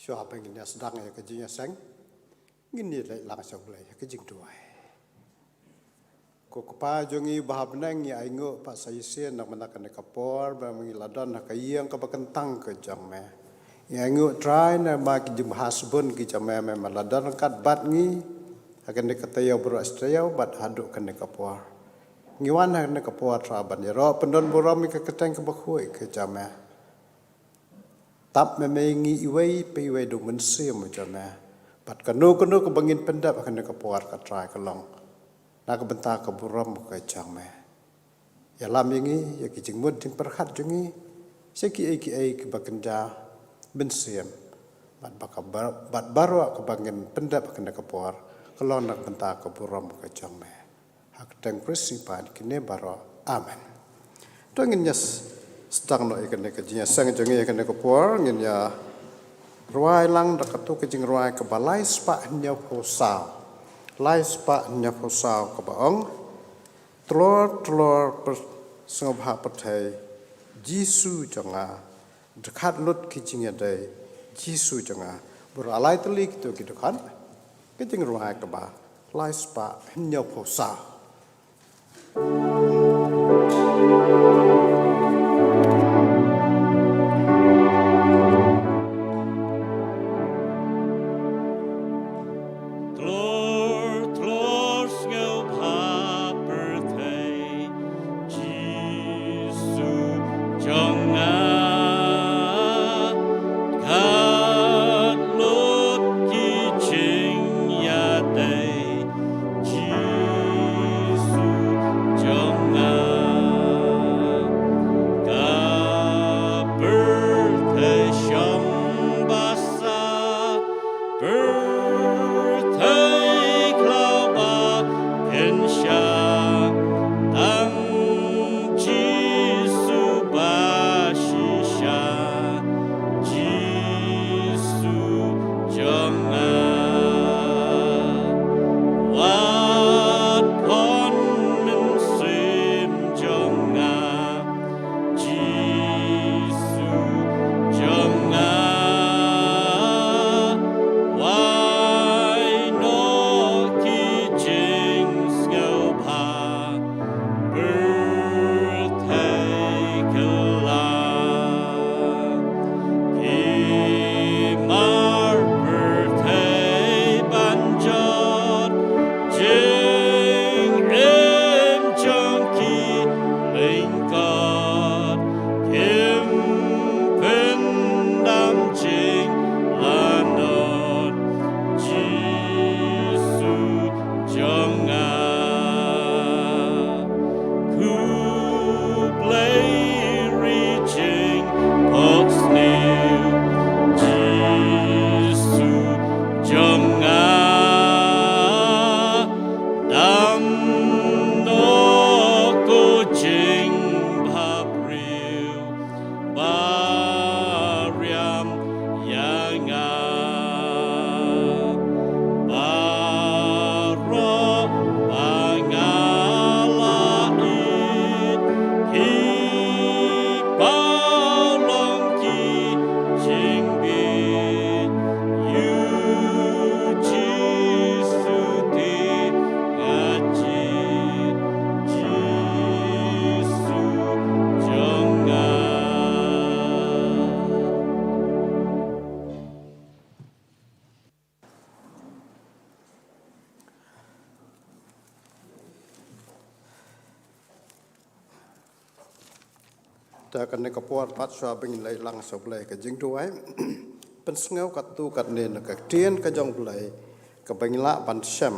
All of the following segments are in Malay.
Xóa bên cái nhà sedang ya cái nhà sang, gini lại langsung lại cái jing tuai. Ko pa jongi bahab nang ya ingo pa saisen nak menakan kapor ba mengiladan nak yang ka bakentang ke jang me. Ya ingo try na ba ki jum hasbun ki jam me maladan kat bat ngi akan dikatayo bro Australia bat haduk kan kapor. Ngiwan nak kapor traban ya ro pendon boram ke keteng ke bakhoi ke jam me. Tap me ngi iwei pe iwei do mense mo jam me. Bat kanu ke bangin pendap akan kapor ka try kalong. Nak bentar ke buram ke jang me. Ya lam ini ya kijing mud ting perhat jungi seki ai ke bakenda bensiem bat baru ke bangin pendap ke kapor kalau nak bentar ke buram ke jang me. Hak teng presipan kini baru amen. Tu ingin nyas sedang no ikan ke jinya sang jungi ikan kapor ingin ya ruai lang dakatu kijing ruai ke balai spa nyau posau. Lai spa nyapusau ke baong, telur sengobha pertai, Jisu jonga, dekat lut kijingnya day, Jisu jonga, beralai telik tu gitu kan, kijing ruai ke ba, lai spa nyapusau. Ta kan ne kapor pat swa bing lai lang so blai ka jing tuai pen sngau kat tu kat ne ka tien ka jong blai ka bing la pan sem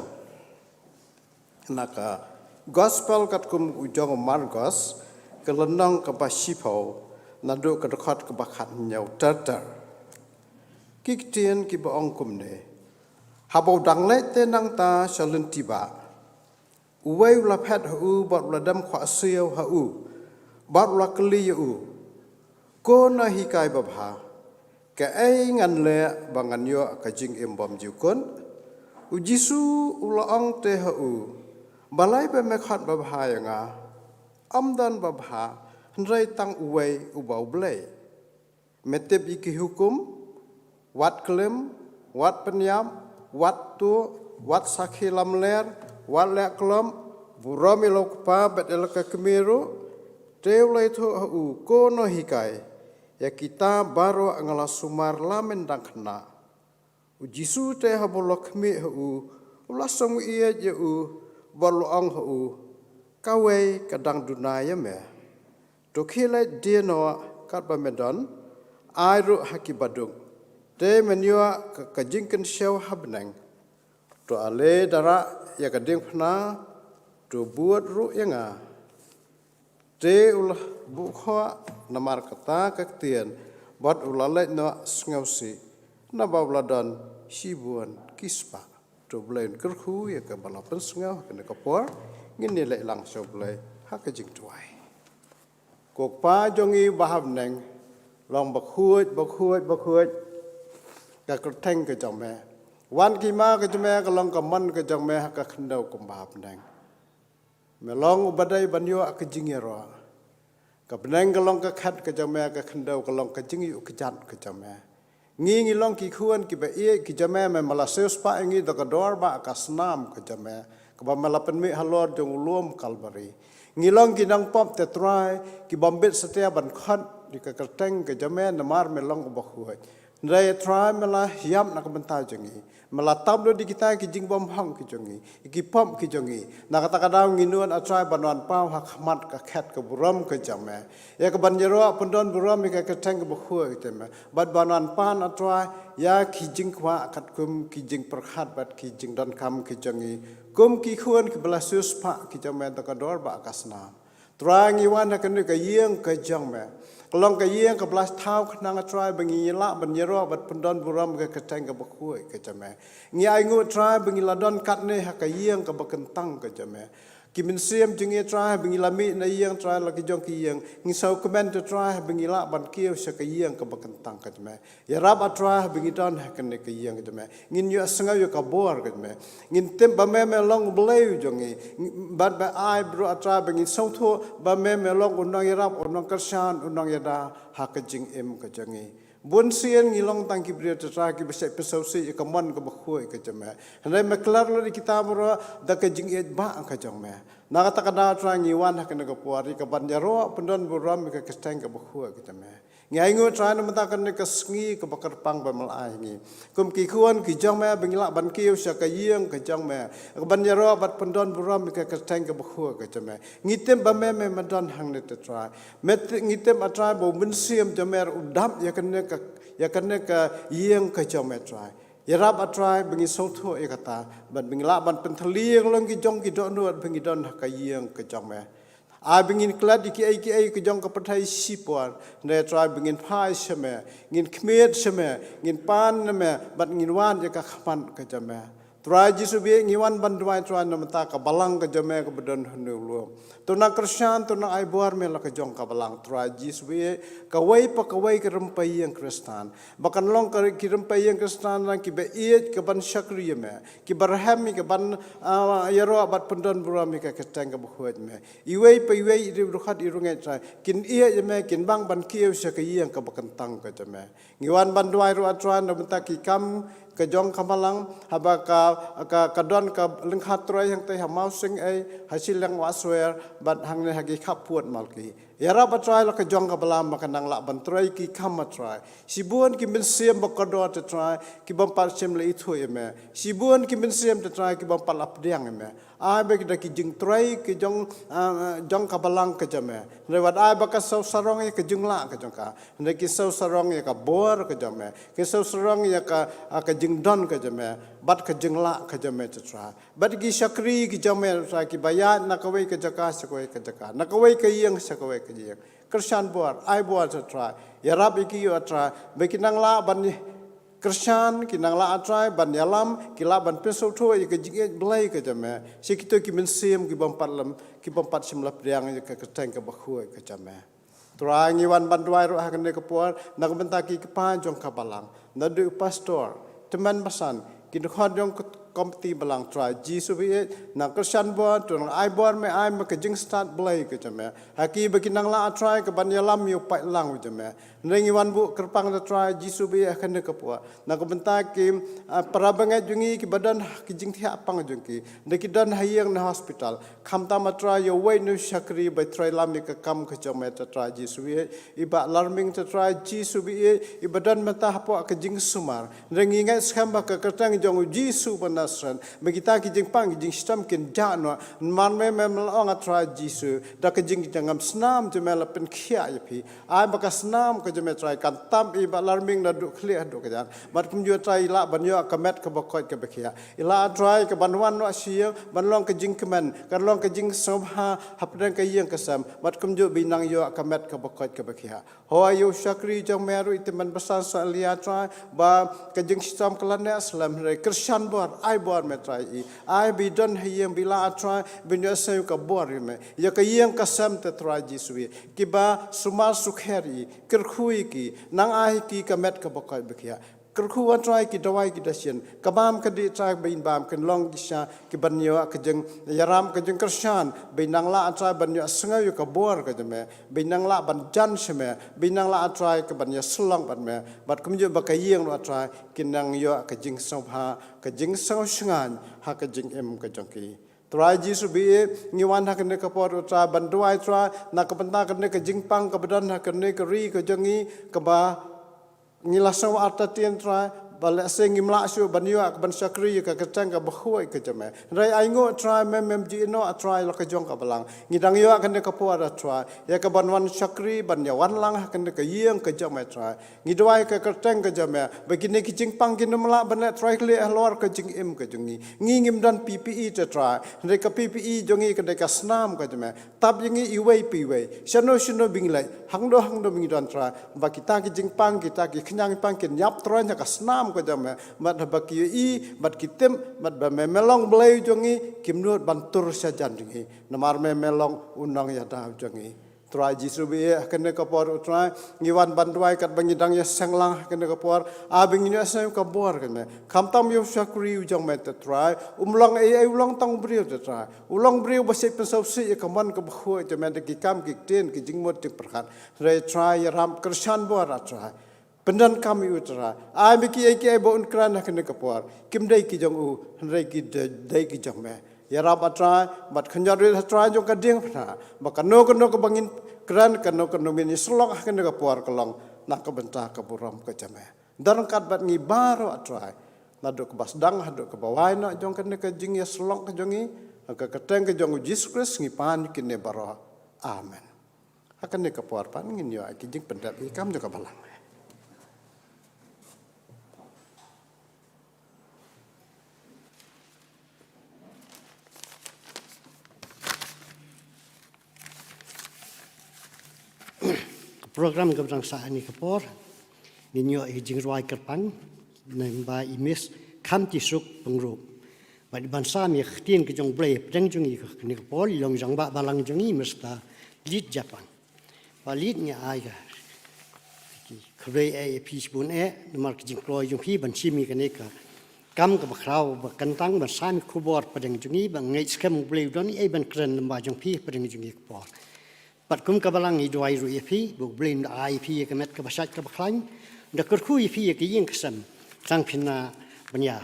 na ka gospel kat kum ujong Marcos ka lenong ka ba sipo na do ka khot ka ba khat nyau tar ki tien ki ba ong kum ne habo dang le te nang ta shalun tiba uwai la phat hu bot la dam khwa siau ha u bat la kli u ko na hikai babha ka ai ngan le bangan yo ka jing embom jukon u Jisu ula ong te ha u balai pe me khat babha yanga amdan babha Hendrai tang uwai ubau blai. Metep iki hukum wat kelim, wat penyam, wat tu, wat sakhi lamler, wat lek kelam, burami lokpa betelaka kemiru, teulai tu hu kono hikai, ya kita baru angala sumar lamen dang kena. Ujisu te habolok mi hu, ulasong iya je baluang hu, kawai kadang dunaya me. Dokile dia no kat bamedan, airu haki badung. Te menyua kajingkan syau habneng. To ale dara ya kading pna to buat ru yanga. Te ulah bukha namar kata kaktian buat ulalai no ngausi na babladan sibuan kispa to blain kerhu ya ka balapan sengau kena kapor ngini le lang so blai hakajing tuai. Kok pa jongi bahabneng long bakhuat ka kerteng ke jong me wan ki ma ke jome ka long ka man ke jong me ka khendau kum bab neng me long ubadai banyo ka jingero ka beneng ka long ka khat ke jong me ka khendau ka long ka jingi ka jat ke jong me ngi long ki khuan ki ba e ki jome me mala seus pa ngi da ka dor ba ka snam ke jong me ka ba mala pen mi halor jong ulum kalbari ngi long ki nang pop te try ki bombet setia ban khat di ka kerteng ke jome na mar me long ba khuat Naya try malah hiam nak bentar jengi, malah tablo di kita kijing bom hang kijongi, ikipom kijongi. Nak kata kadang nginuan atrai banuan pau hakmat ka ket ke buram ke jame. Ya ke banjero pendon buram ika keteng ke bukhua kiteme. Bad banuan pan atrai ya kijing kwa kat kum kijing perhat bad kijing dan kam kijongi. Kum kikuan ke belasus pak kijame takador ba kasna. Try ngiwan hakan ke yeng ke jame. Kelong ke yang ke belas tahu kenang try bengila benjero bat pendon buram ke keteng ke bakui ke jame. Ngi aingu try bengila don katne ha ke yang ke bakentang ke jame. Kimin siam jengi try bengila mi na yang try lagi jong ki yang ngi sau komen to try bengila ban kieu se ke yang ke bakentang ke jame. Ya rab try bengidon ha kene ke yang ke jame. Ngin yu sengau yu ka bor ke jame. Ngin tem ba me long bleu jongi bat ba ai bro try bengin sau tho ba me long unang yarap unang kersan unang yada ha ke jing em ke jangi. Bun sien ngilong tangki bria tera ki besek pesausi ke man ke bakhoi ke jame. Handai meklar lo di kita bro da ke jing et ba ke jame. Na kata kada tra ngiwan ha ke ke puari ke banjaro pendon buram ke kesteng ke bakhoi ke jame. Ngai ngu tra na mata ke ke sngi ke bakar pang ba malai ngi. Kum ki kuan ki jame bengila ban kiu sa ke yeng ke jame. Ke banjaro bat pendon buram ke kesteng ke bakhoi ke jame. Ngitem ba me madon hang ne tra. Met ngitem atra bo mensiam jamer udam ya kene ka yang ke jometrai ya rab atrai bengi soto e kata ban bengi laban penteliang long ki jong ki don nuat bengi don ka yang ke jome a bengi klad ki ai ke jong ka pathai sipor ne trai bengi phai sheme ngin khmet sheme ngin pan me ban ngin wan ya ka khapan ke jome trai jisu bi ngiwan ban duai trai na mata ka balang ke jome ka bedon hnu lu tu na Kristen tu na ai buar me la ka jong ka balang trai jisu bi ka wai pa ka wai ke rempai yang Kristen bakan long ka ki rempai yang Kristen lang ki be iet ke ban syakri me ki barham mi ke ban yaro bat pendon buram mi ka keteng ka buat me iwei pa iwei ri ruhat irungai trai kin iet me kin bang ban kieu sa ka yang ka bakantang ka jame ngiwan ban duai ru atran na mata ki kam ke jong kamalang haba ka don ka lengkhat troy yang te hamau sing ai hasil yang waswer bat hang ne hagi khapuat malki yara batrai la ka jong ka balam makanang la ban troy ki kham try sibuan ki min siam bakador te try ki bam par sim le ithu eme sibuan ki min siam te try ki bam pal apdiang eme ai be ki jing troy ki jong ka balang ka jame ne wat ai ba ka sau sarong ke jing la ka jong ka ne ki sau sarong ka bor ka jame ki sau sarong ka jing don ka jame bat ka jing la ka jame te try bat ki shakri ki jame try ki bayat na ka wei ka jaka sakoi ka jaka na ka wei ka yang sakoi ka yang Kristen buat ai buat te try ya rab iki yo try be ki nang la ban Kristen kinang la atrai ban yalam kila ban peso tho ke jing blai ke jame sikito ki men sim ki bam patlam ki bam pat sim lap riang ke keteng ke bakhoi ke jame turangi wan ban duai ro hakan ke puar nak benta ki pa jong ka balang na du pastor teman basan ki khon jong komiti belang try Jisu bi na Christian bor tu nang ai bor me ai ma ke jing start belai ke jame haki bagi nang la try ke ban yalam yu pai lang jame nengi wan bu kerpang da try Jisu bi akan ke puwa na ko bentak ki parabangai jungi ki badan ki jing thia pang jungki de ki dan hayang na hospital khamta ma try yo wai nu shakri by try lam ka kam ke jame ta try Jisu bi iba alarming ta try Jisu bi ibadan mata hapo ke jing sumar rengi ngai skamba ka kertang jong Jisu panasran begita ki jing pang jing stam kin jano man me ong atra Jisu da ke jing jangam snam je mela pen khia yapi ai baka snam ke je me try kan tam i alarming na du khlia du ke jan mat kum ju try la ban yo ka met ka bokoi ke bekhia ila try ke banwan no sia ban long ke jing kemen kan long ke jing sobha hapdan ke yang kesam mat kum ju binang yo ka met ka bokoi ke bekhia ho ayu shakri jong meru iteman besan sa lia try ba ke jing stam kelane aslam re Christian bor ai bor me try ai bi don hayem bila try bin yo sa ka bor me ya ka yang kasam te try Jisu ki ba suma sukheri kirkhui ki nang ai ki ka met ka bokoi bekhia kerku wan try ki dawai ki dasien kabam ka di try bin bam kan long kisha ki banyo ka jeng yaram ka jeng Christian bin nang la try banyo sengai ka bor ka jeme bin nang la ban jan sheme bin nang la try ka banyo slong ban me bat kum jo ba ka yeng no try kin nang yo ka jeng sobha ka jeng saw shngan ha ka jeng em ka jongki try Jisu bi ni wan ha kan ka por try ban duai try na ka panta kan ka jeng pang ka badan ha kan ka ri ka jongi ka ba ngilasau atatian try bala sengi mlasu banyo ak ban sakri ka kacang ka bahoi ka jame rai aingo try mem ji no try la ka jong ka balang ngidang yo kan ka puara try ya ka ban wan sakri ban ya wan lang kan ka yeng ka jame try ngidwai ka kacang ka jame begini ki jing pang kin mla ban try kle lor ka jing em ka jungi ngim dan PPE ta try rai ka PPE jongi ka ka snam ka jame tab yingi iwei piwei shano binglai hangdo bingi dan try ba kita ki jing pang kita ki knyang pang kin yap try ka snam ko jame mat baki i mat kitem mat ba melong blai jongi kimnut bantur sajan jongi namar melong unang ya da jongi try Jisu bi kene ka por try ngiwan banduai kat bangidang ya sanglang kene ka por abing ni asam ka bor kene khamtam yo sakri jong met try umlong ai ulong tong brio try ulong brio ba se pensau si ka man ka bkhoi te met ki kam ki ten ki jingmot ti perkhat re try ram Christian bor try pendan kami utara ai biki ai bo unkran hakne kapor kimdai ki jong u hnrei ki dai ki jong me ya rab atra bat khanjar re atra jong ka ding phna ba kano ka bangin kran kano min slok hakne kapor kalong nak ka benta ka buram ka jame darang kat bat ngi baro atra naduk bas dang haduk ka bawai no jong kan ka jing ya slok ka jongi ka kateng ka jong Jesus Christ ngi pan ki ne baro amen hakne kapor pan ngin yo ki jing pendat ki kam jo ka balang program kebangsaan ini kapor ninyo jing ruai kerpang nemba imis kam tisuk pengrup badi bansa mi khtin ke jong blai preng jong i ni kapor long jang ba balang jong i mesta lit japan balit nya ai ga kre ai peaceful nomar ke jing kloi jong pi ban chimi ke ne ka kam ka bakrau ba kantang ba san khubor preng jong i ba ngai skem blai don ai ban kren nemba jong pi preng jong i kapor pat kum ka balang i doi ru ipi bu blame da IP ka met ka basat ka baklang da kurku ipi ka yin kasam sang phina banya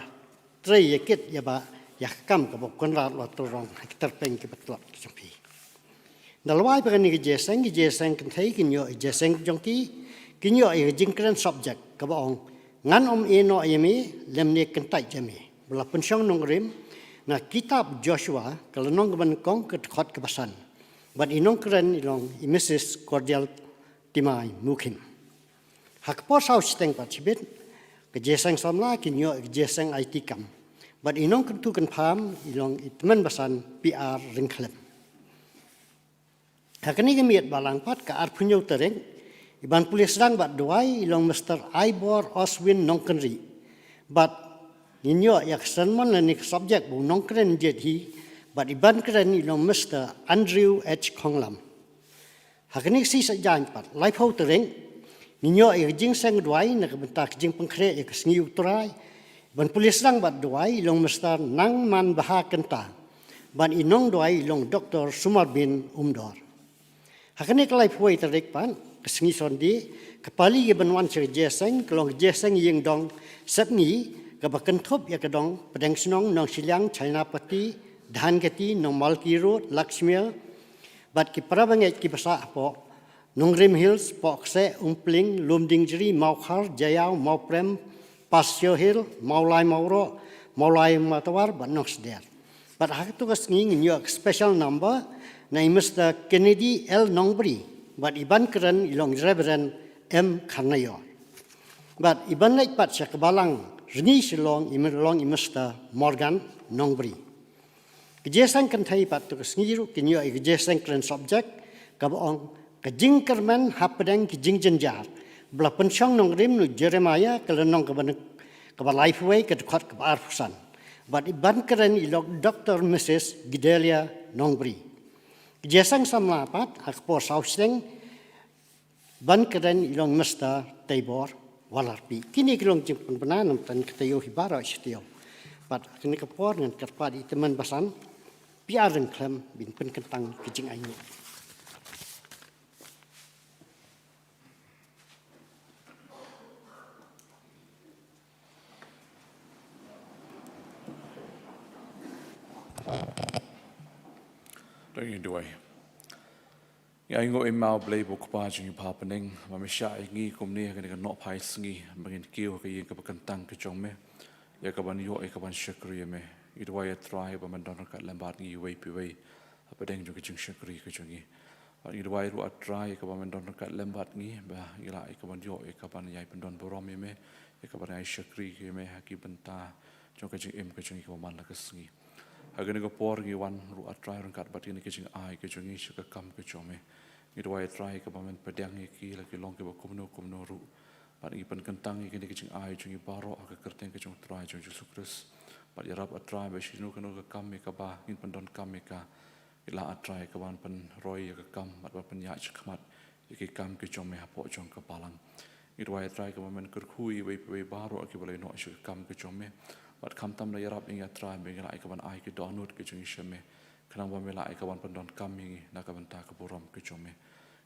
trei yeket ya ba ya kam ka bok kon la lo to rong ka terpeng ka batlot ka jampi dalwai pa ni ge jeseng kan thei kin yo jeseng jong ki kin yo ai jing kran subject ka ba ong ngan e no yemi lem ne kan tai jami bla pensyong nong rim na kitab Joshua kalau nong ban kong ka khot ka basan but inong keren ilong Mrs. Cordial Timai Mukim. Hakpo sau steng parchibit kejeseng samla kinyo kejeseng IT kam. But inong kentu kan pam ilong itmen basan PR ringklem. Hakani kemiat balang pat ka ar punyo tereng iban pulis rang bat duai ilong Mr. Ibor Oswin nongkenri. But inyo yak sanman lanik subjek bu nongkeren jadi but iban keren ilong Mr. Andrew H. Konglam. Hakani si sa jan pat life ho tereng ninyo ay jing sang duai na kabentak jing pangkre ya kasngi utrai Ban pulis lang bat duai ilong Mr. Nang Man Baha Kenta. Ban inong duai ilong Dr. Sumar bin Umdor. Hakane kalai puai tarik pan kesengi sondi kepali ye banwan cer jeseng kelong jeseng yeng dong sapni kabakan thop ya kadong pedang senong nong silang China pati dhan gati nong Malki Road Lakshmi bat ki parabangai ki basa po Nongrim Hills, Pokse, Umpling, Lumdingjeri, Maukhar, Jayau, Mauprem, Pasio Hill, Maulai Mauro, Maulai Matawar, but not there. But I have to ask in your special number, name Mr. Kennedy L. Nongbri, but Iban Keren ilong Reverend M. Karnayo. But Iban like Pat Shakabalang, Rni Shilong, Imelong, Mr. Morgan Nongbri. Kejesan kan thai Pat to Sniru, can you a Kejesan Kren subject, Kabong. Kajing kerman hapadang kijing jenjar. Bela pensyong nong rim nu Jeremiah kalau nong kaban Lifeway ke dekat ke Arfusan. But iban keren ilok Dr. Mrs. Gidelia Nongbri. Kejesang sama apat akpor sauseng ban keren ilong Mr. Tabor Walarpi. Kini kilong jempun benan tan ketayo hibara istiyo. But kini kapor dengan kerpadi teman basan piaran klem bin penkentang kijing ayu. Don't you do it? Ya ingo imau blay buk pajing papening, mamisya ingi kumni kan ikan nok pai sengi, bangin kiu ke yang kebakantang ke jome, ya kaban yo kaban syakri me, itu waya try baman don kat lambat ngi way piway, apa deng juga jeng syakri ke jongi, itu waya ru try kaban don kat lambat ngi, bah ila kaban yo kaban yai pendon borom me, kaban yai syakri ke me haki benta, jong ke jeng ke jongi kaban la ke sengi. Agar ni kapor ngi wan ru atrai rangkat bat ni kecing ai ke jongi syaka kam ke jome ngi dua atrai ke bamen pedang ngi ki lagi long ke kumno ru bat ngi pen kentang ngi kecing ai jongi baro ak kerteng ke jong trai jong Yesus Kristus bat yarap atrai be shinu keno ke kam ke ba ngi pendon kam ka ila atrai ke wan pen roy ke kam bat pen ya chakmat ke kam ke jome hapo jong ke palang ngi dua atrai ke bamen kerkhui we baro ak boleh no syaka kam ke jome Bat kam tam na yarap ingat try bengela ikaban ai ke donut ke jungi sheme kanang bamela ikaban pendon kami na kaban ta ke borom ke jome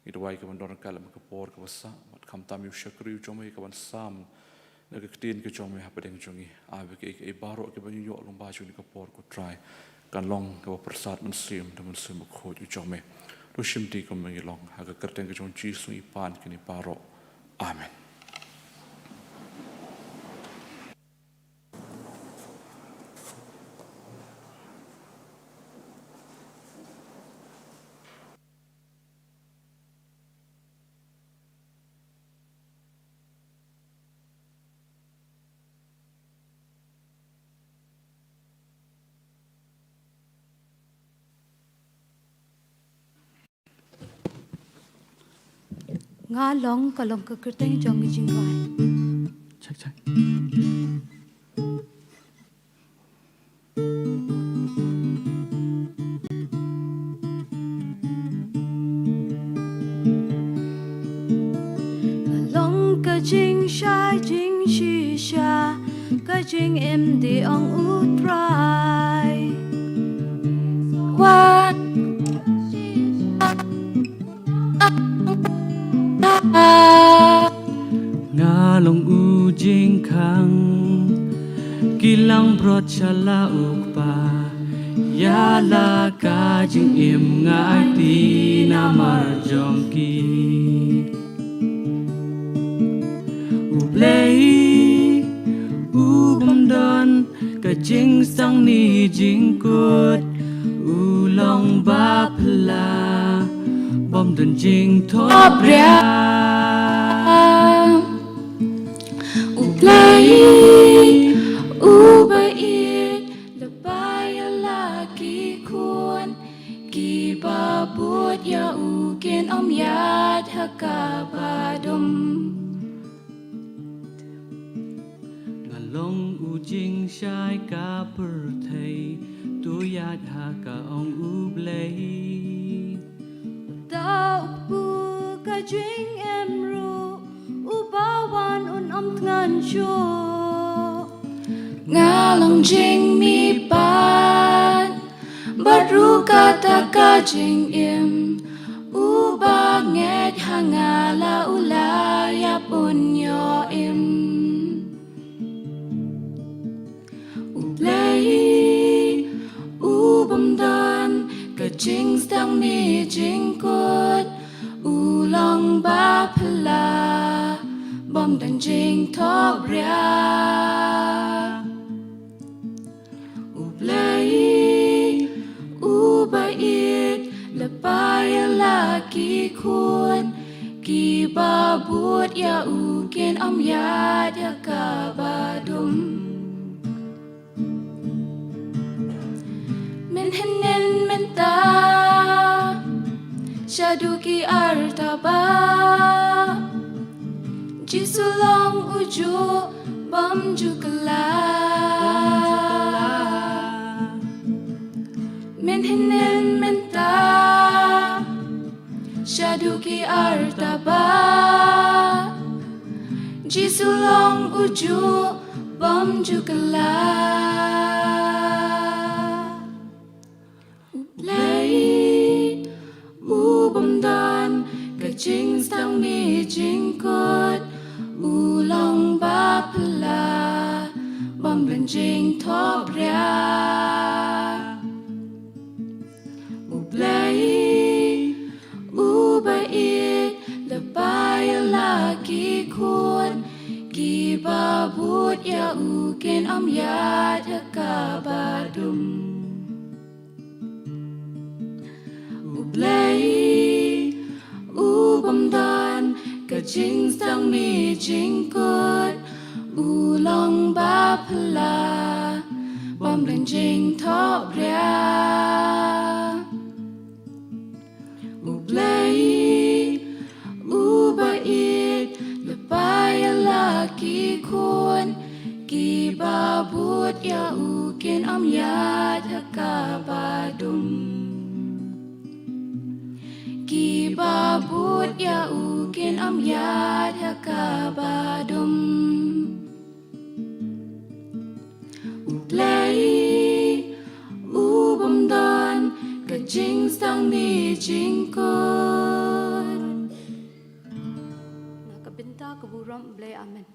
itu wai ke pendon kalam ke por ke basa bat kam tam yu shakri jome ikaban sam na ke tin ke jome ha pedeng jungi ave ke baro ke banyu yo lom ba jungi ke por ko try kan long ke persat mensim de mensim ko ju jome lu shimti ko mengilong ha ke kerteng ke jong jisu ipan kini paro amen. Nga long kalong ka kerteng jong jingwai. Check. Long ka jing shai jing shi sha ka jing em de ong utrai. What? Ngalong ujing kang kilang brot shala ukpa yala kajing im ngai ti namar jongki uplei ubamdon kajing sang ni jingkut ulong bapla bom dun jing thobria Uplay ubait lebay lagi kun ki babut ya ukin om yad hakabadum Ngalong ujing shai ka per thei tu yat ha ka ong ublei Tao bu ka jing emru ubawan un om ngan cho ngalong jing mi pan baru kata ka jing im uba nget hangala ulaya punyo im uplay ubam dan ka jing stang mi jing kot ulong ba pala bom dan jing top ria uplay ubait lepai laki kun ki babut ya ukin om ya dia kabadum min henen menta Shaduki artaba Jisulong uju bam jukala Menhinen menta Shaduki artaba Jisulong uju bam jukala Ubam dan kecing sang mi jingkut ulang bapla bom benjing top ria ublay ubait lepai laki kun ki babut ya ukin om ya kabadum Ublay ubam dan kecing sang mi jingkut ulang bapla bom benjing top ria Ublay ubait lepai laki kun ki babut ya ukin om ya kabadum Ki babut ya ukin om yad kabadum Uplay ubam dan kecing sang mi jingkut Nakabinta keburam blay amen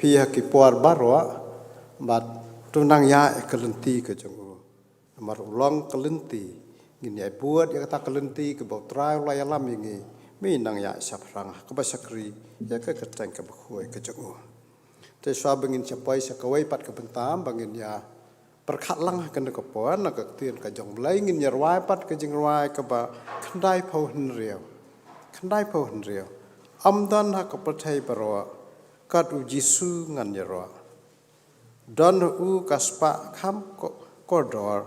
pihak kipuar barwa bat tunang ya kelenti ke jongo mar ulang kelenti ngin ya buat ya kata kelenti ke bau trai ulai alam ini minang ya saprang ke basakri ya ke keteng ke bakhuai ke jongo te swa bengin capai sakawai pat ke bentam bangin ya perkhat lang ke ne kepuan ke tien ke jong blai ngin ya wai pat ke jing wai ke ba khandai phau hin riau amdan ha ke pathai barwa kat u Jisu ngan yero don u kaspa kham kodor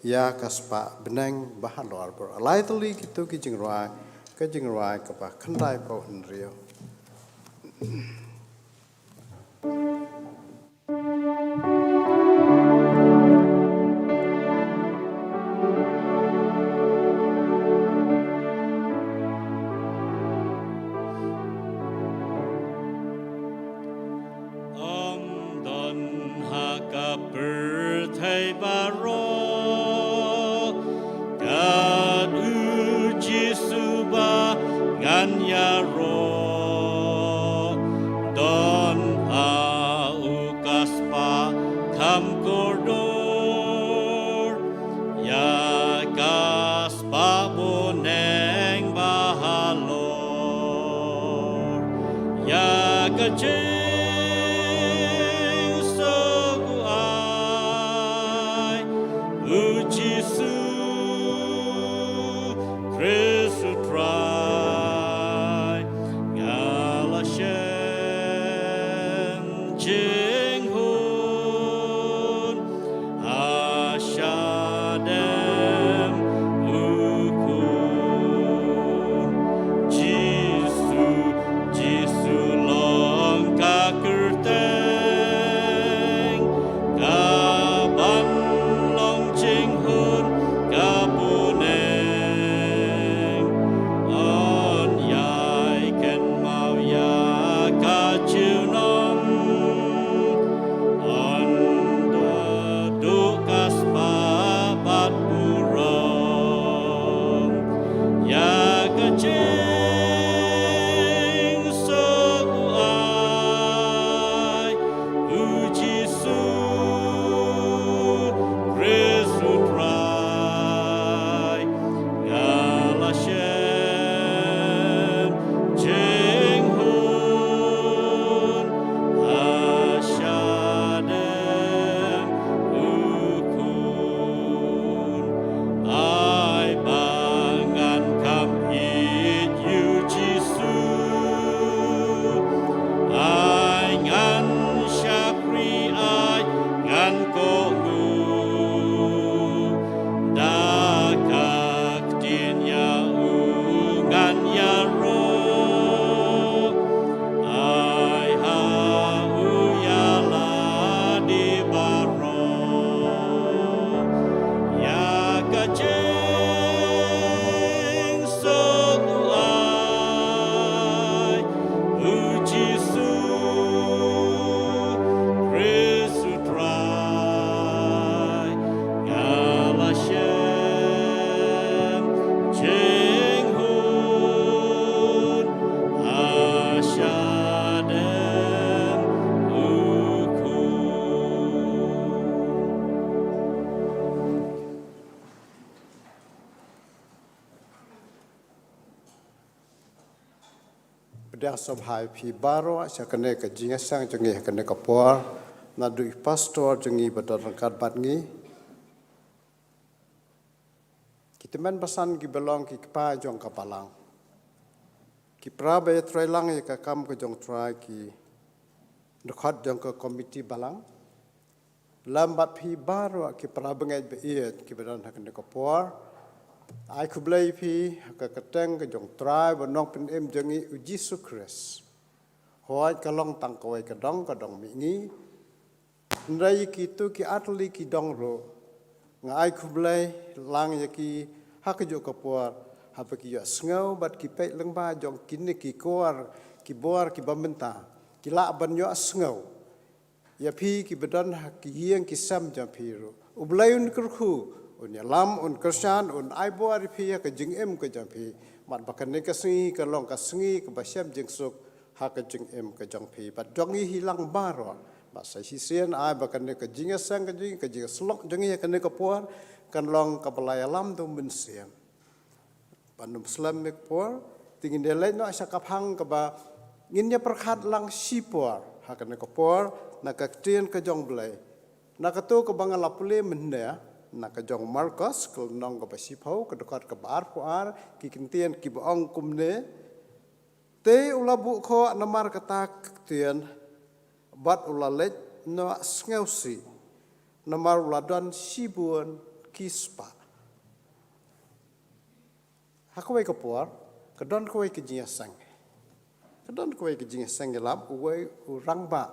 ya kaspa benang bahalor bor alai tuli gitu ki jingrai ke ba khandai pau hin rio pedang sabhai phi baro sa kene ka jinga sang jangi kene ka por na du pastor jangi badar kat bat ngi kiteman basan ki belong ki pa jong ka palang ki prabe trai lang ya ka kam ka jong trai ki dekhat jong ka komiti balang lambat phi baro ki prabengai be iet ki badan kene ka por ai ku blai phi ka kateng ka jong trai ba nok pen em jangi u Jesus Christ hoi ka long tang ko ka dong mi ngi ndai ki tu ki atli ki dong ro ngai ku blai lang ya ki ha ka jo ka por ha pa ki ya sngo bat ki pe leng ba jong kin ni ki kor ki bor ki bamenta ki la ban yo sngo ya phi ki badan ha ki hieng ki sam jam phi ro u blai un kur khu un lam un kersan un ai bo ri phi ka jing em ka jam phi mat bakan ne ka singi ka long ka singi ka ba syam jing suk ha ka jing em ka jang phi bat jong hi hilang baro ba sai si sian ai bakan ne ka jing sang ka jing slok jong hi ka ne ka por kan long ka balai lam tu mun siam panum slam mek por tingin de lai no sa ka phang ka ba ngin ya perkhat lang si por ha ka ne ka por na ka tien ka jong blai na ka tu ka bangala pule men ne na ka jong Marcos kal nong ka pasi phau ka dekat ka bar puar ki kintian ki baong kumne te ula bu kho namar ka tak tian bat ula let no ngausi namar ula dan sibun kispa hakwe ka puar ka don ko ke jia sang ka don ko ke jia sang lam uwe urang ba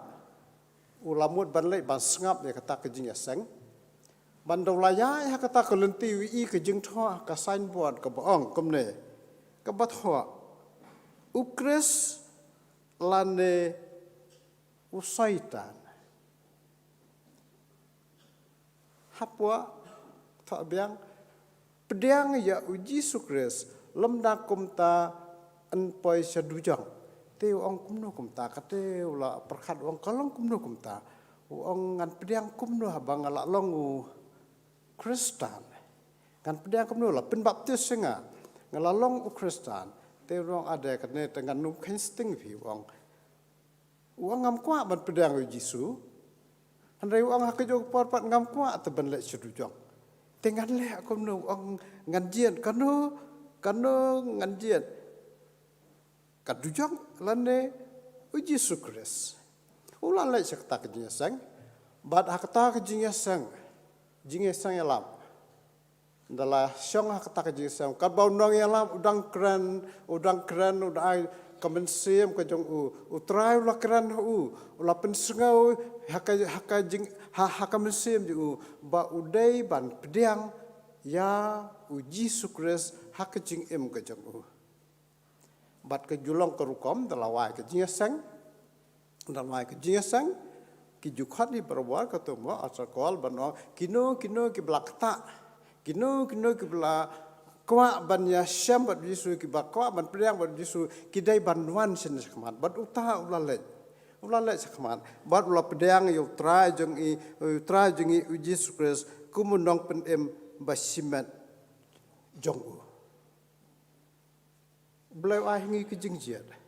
ulamut ban le ban ngap ya ka tak ke jia sang bandau laya ha kata ko lenti wi ke jing tho ka sign board ka baong komne ka bat ho ukres lane usaitan hapwa tha biang pedang ya uji sukres lemda kumta an poi sadujang te ong kumno kumta ka te ula perkhat ong kalong kumno kumta ong ngan pedang kumno habang ala longu Kristan kan pedang kumno la pen baptis senga ngalalong u Kristan te rong ada kane tengan nu kensting vi wong uang ngam kwa ban pedang u Jisu handai uang ha kejo por pat ngam kwa te ban le sedujong tengan le kumno ong ngan jien kanu ngan jien kadujong lane u Jisu Kris ulan le sakta ke sang bad hakta ke sang jingesang yalam dalah syong hak tak jingesang kad bau nong yalam udang kran udai kamensem ka jong utrai ula kran ula pensengau hak jing hak kamensem ju ba udai ban pedang ya uji sukres hak jing em ka jong bat ke julong ke rukom dalah wai ke jingesang ki jukhat ni berbuat kata mo asal kol bano kino ki belakta kino ki bela kwa ban ya syam bat Yesus ki bakwa ban pedang bat Yesus ki dai banwan sen sakmat bat uta ulale sakmat bat ula pedang yo tra jeng i uji Yesus kumunong pen em basimat jong u blai ai ngi ki jingjiat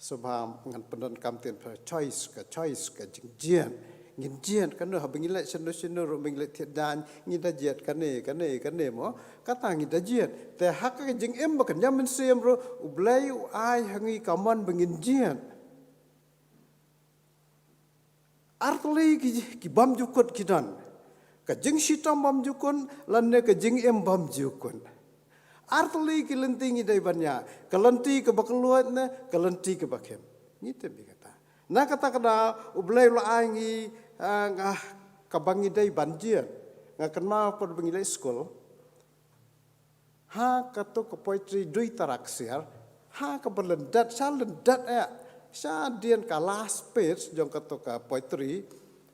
sebab ngan pendon kamten choice ka jingjian ngin jian kan no habingile seno ro bingile tiadan ngida jiat kane mo kata ngida jiat te hak ka jing em bakan yamen sem ro ublai ai hangi kaman bengin jian artli ki bam jukut kidan ka jing sitam bam jukun lanne ka jing em bam jukun artli ki lentingi dai banya kalenti ke bakaluat ne kalenti ke bakem ngite bi kata na kata kada ublai lo angi ngah kabangi dai banjian ngakan ma pod bangilai school ha kato ke poetry dui taraksiar ha ka berlendat salendat sa dian ka last page jong kato ka poetry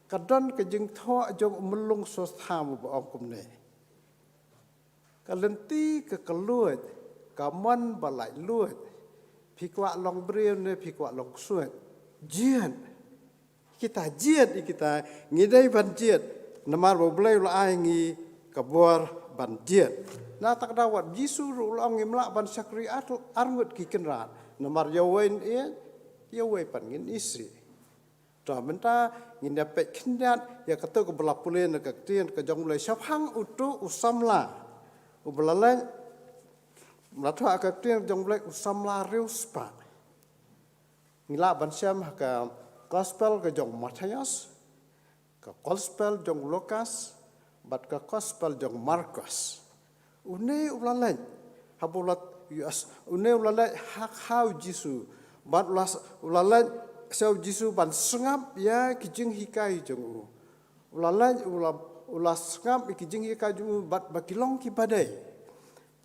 kadon ke jing tho jong melung sostham ba okum ne kalenti ke keluat kaman balai luat pikwa long breu ne pikwa long suat jian kita ngidai ban jian namar bo blai lo ai ngi kabor ban diet na tak dawat jisu ulang ngimla ban syakri arngut ki kenrat namar yawain yawai pan ngin isi to menta ngin dapat kendat ya kata ke belapulen ke tien ke jong mulai syafhang utu usamla ublalan melatu ke tien jong mulai usamla reuspa ngila ban syam ka gospel ke jong Matius ke gospel jong Lukas bat ke gospel jong Markus une ulalan habulat yus une ulalan hak hau jisu bat ulalan sau jisu ban sengap ya kijing hikai jong ulalan ulas sengap kijing hikai jong bat bakilong ki badai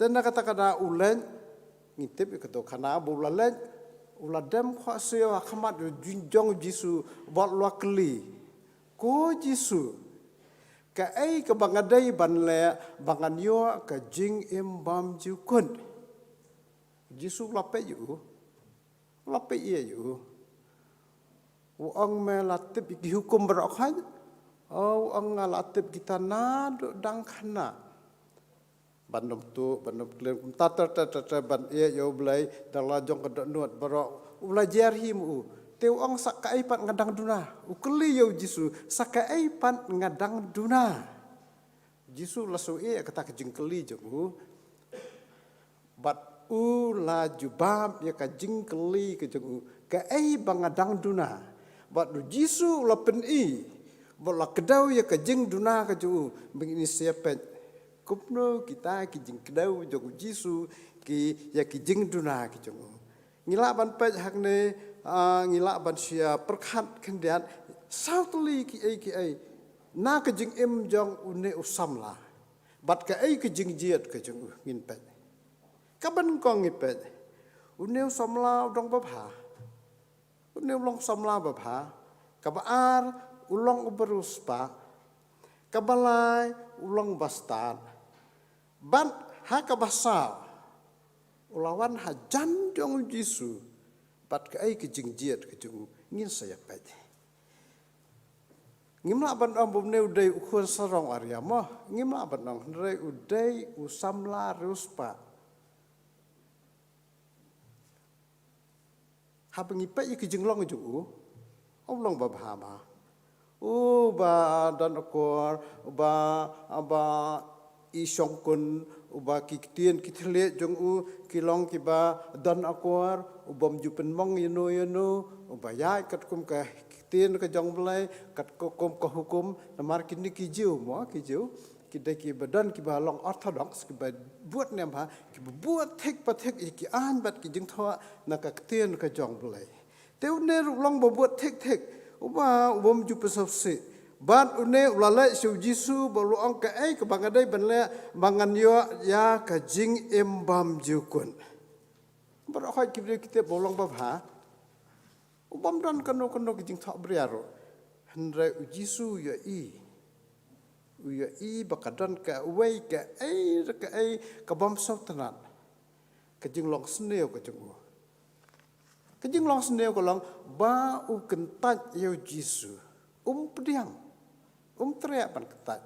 tanda kata ulan ngitip ke to kana ulalan uladam kho seo khamat junjong jisu bat luakli ko jisu ka ai ka bangadai ban le bangan yo ka jing im bam ju kun jisu lape yu lape ye yu uang me latip ki hukum berokhan uang latip kita na dang khana bandom tu bandom klem tata ban ye yo blai dala jong ka nuat berok belajar himu teu ong sakai pat ngadang duna ukeli yo jisu sakai pat ngadang duna jisu lasu kata kejing keli jong bat la jubab ya kajing keli kejong ka bang ngadang duna bat jisu la pen bola kedau ya kajing duna kejong begini siapa kupno kita kejing kedau jong jisu ki ya kejing duna kejong ngila ban pej hakne ngila ban sia perkhat kendian sautli ki ai na kejing im jong une usamla bat ka ai kejing jiat kejong ngin pej kaban kong ngipet une usamla dong babha une ulong samla babha kabar ulong uberuspa kabalai ulong bastan ban ha kabasal ulawan hajan jong jisu bat ka ai kejing jiat kejung ngin saya pet ngimla ban ambum ne udai ukhur sarong aryama ngimla ban nang re udai usamla ruspa habengi pe kejing long ju long babhama ba dan akor ba isong kun uba kiktian kithle jong kilong kiba dan akor ubam jupen mong yeno uba ya kat kum ka kiktian ka jong blai kat kum ka hukum namar kini kijiu mo kijiu kidai ki badan kiba long orthodox kiba buat nem ha kiba buat thek pathek ki an bat ki jing thawa na ka kiktian ka jong blai teu ne long bo buat thek uba ubam jupen sopse bat une ulala su jisu bolu ong ka ai ka bangadai banle bangan yo ya ka jing embam jukun berokhat kita bolong babha ubam dan kano ki jing thak briaro hendra jisu ya i bakadan ka wei ka ai ka bam sautanat ka jing long sneo ka jing kejing long sneo ko long ba u kentat yo jisu pediang teriak ban ketat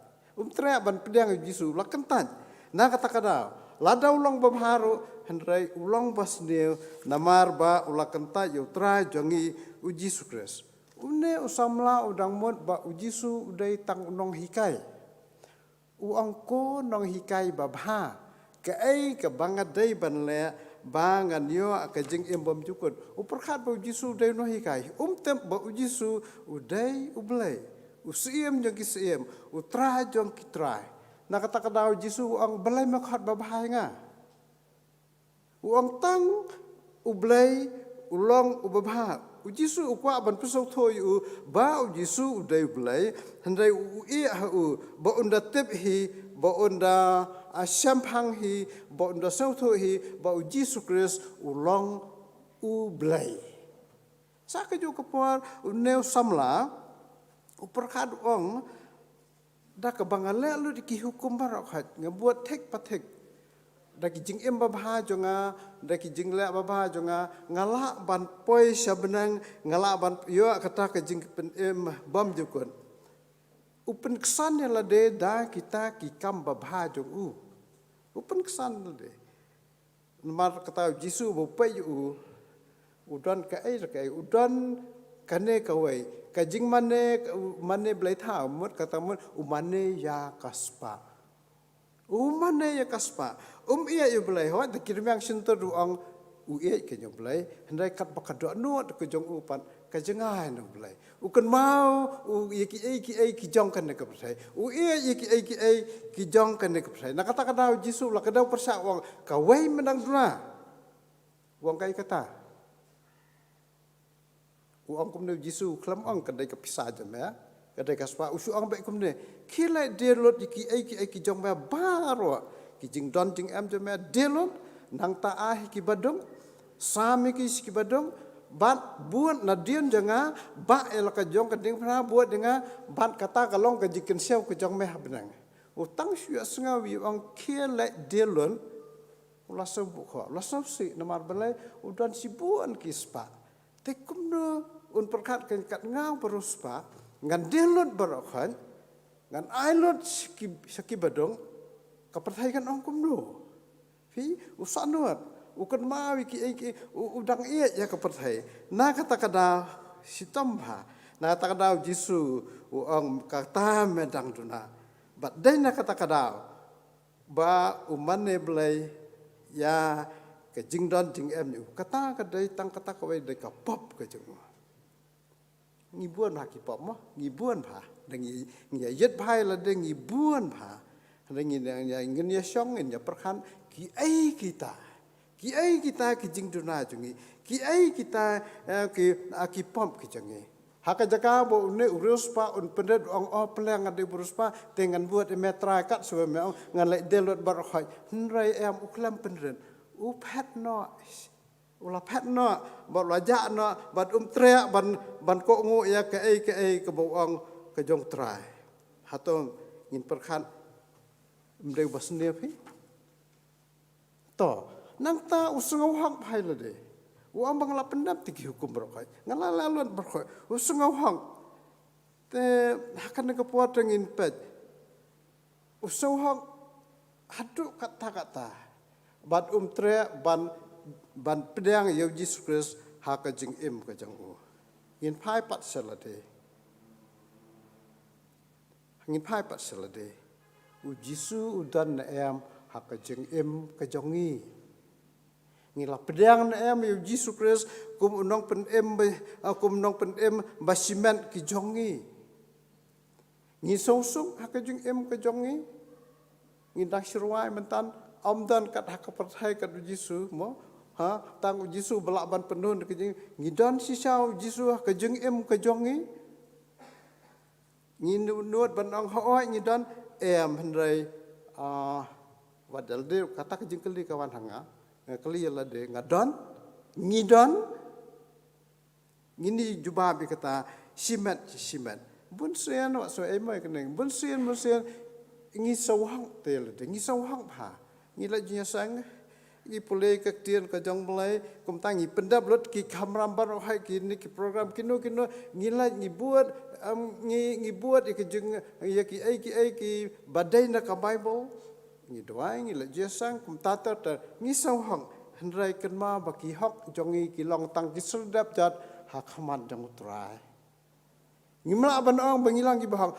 teriak ban pediang jisu la kentat na kata lada ulang babharu hendrai ulang basneu namar ba ula kentat yo tra jongi uji sukres une usamla udang mod ba ujisu udai tang nong hikai uangko nong hikai babha ka ai ka bangadai ban le bangan yo ka jing embom jukut uperkhat ba ujisu udai no hikai tem ba ujisu udai ublai usiem jong kisiem utra jong kitrai na kata kadau jisu ang balai makhat babahai nga uang tang ublai ulong ubabha ujisu ukwa ban pusau thoi ba ujisu udai ublai handai ui ba unda tep hi ba unda shamphang hi ba unda sau thoi hi ba ujisu kris ulong ublai saka jo kapar uneu samla uperkhat ong da ka bangale lu di hukum barakhat ngabuat thek pathek da ki jing em babha jonga da ki jing la babha jonga ngala ban poi sabenang ngala ban yo kata ka jing pen em bam jukun Upen kesan yang lade dah kita kikam babha jong Upen kesan lade. Nomor kata Jisu bopai udan kai udan kane kawai kajing mane belai tha mut kata mut umane ya kaspa. Umane ya kaspa. Iya yu belai hoi tak kirim yang sinter ruang uye ke jong belai hendai kat bakadok nuat ke jong upan kajengai no belai ukan mau ki jong kan ke belai uye ki jong kan ke belai nak kata kata Jisu lah kadau persak wang kawai menang duna wang kai kata uang kumne Jisu kelam ang kadai ke pisah jam ya kadai kaspa usu ang baik kumne kilai delot ki jong ba baro ki jing don jing am jam ya delot nang taah ki badong sami ki badong bat buat nadian janga ba elaka jong kading pernah buat dengan bat kata kalong ka jikin siau ke jong meh benang utang syua sengawi ang kele delon ulah sebuk kho ulah si namar belai udan sibuan kispa tekum no un perkat kan kat ngau peruspa ngan delon barokhan ngan ailot saki badong kaperthaikan ongkum no fi usanuat ukan mawi ki udang iya ya kepercaya na kata kada sitomha na kata kada Jisu uang kata medang duna bat dai na kata kada ba umane belai ya ke jingdon jing em ni kata kada tang kata kawai dai ka pop ke jeng ngibuan ha ki pop mo ngibuan ha dengi yet bhai la dengi buan ha dengi ya ngin ya syong ya perkan ki ai kita ki jing duna jungi ki ai kita ki pom ki jangi haka jaka bo ne uruspa un pendet ong peleng ade uruspa dengan buat metra kat so me ngan le delot bar khoi nrai em uklam pendet u phat no ula phat no bo laja no bat tre ban ko ngu ya ke ai ke bo ong ke jong trai hatong ngin perkhan mreu basne phi to nang ta usungau hang phai la de uang bang la pendap tiki hukum berkhoi ngala laluan berkhoi usungau hang te hakan ke puat ngin pet usau hang hadu kata bat tre ban pedang yo Jesus Christ ha ka jing im ka jang ngin phai pat sela de ngin phai pat sela de u Jisu udan na em ha ka jing im ka jongi ngila pedang na em yu Jesus Christ kum unong pen em basimen ki jongi ngi sosung ha ka jing em ka jongi ngi dak sirwai mentan amdan kat ha ka perthai kat Jesus mo ha tang Jesus belak ban penun ke jing ngi don si sau Jesus ka jing em ka jongi ngi nuot ban ong hoi ngi don em hendrai wadal de kata ke jing keli kawan hanga kali la de ngadon ngidon ngini jubab kata simet bun sian wa so emai keneng bun sian ngi sawang tel de ngi sawang pha ngi la jinya sang ngi pulai ke tian ka jong mulai kum tangi pendap lot ki kamram bar hai ki ni ki program kino ngi la ngi buat ke jeng ya ki ai ki badai na ka Bible ngi doai ngi la jesang kum tata ta ngi sau hang hendrai kan ma baki hok jongi ki long tang ki serdap jat ha khaman jang utrai ngi mala ban ong bangilang ki bahang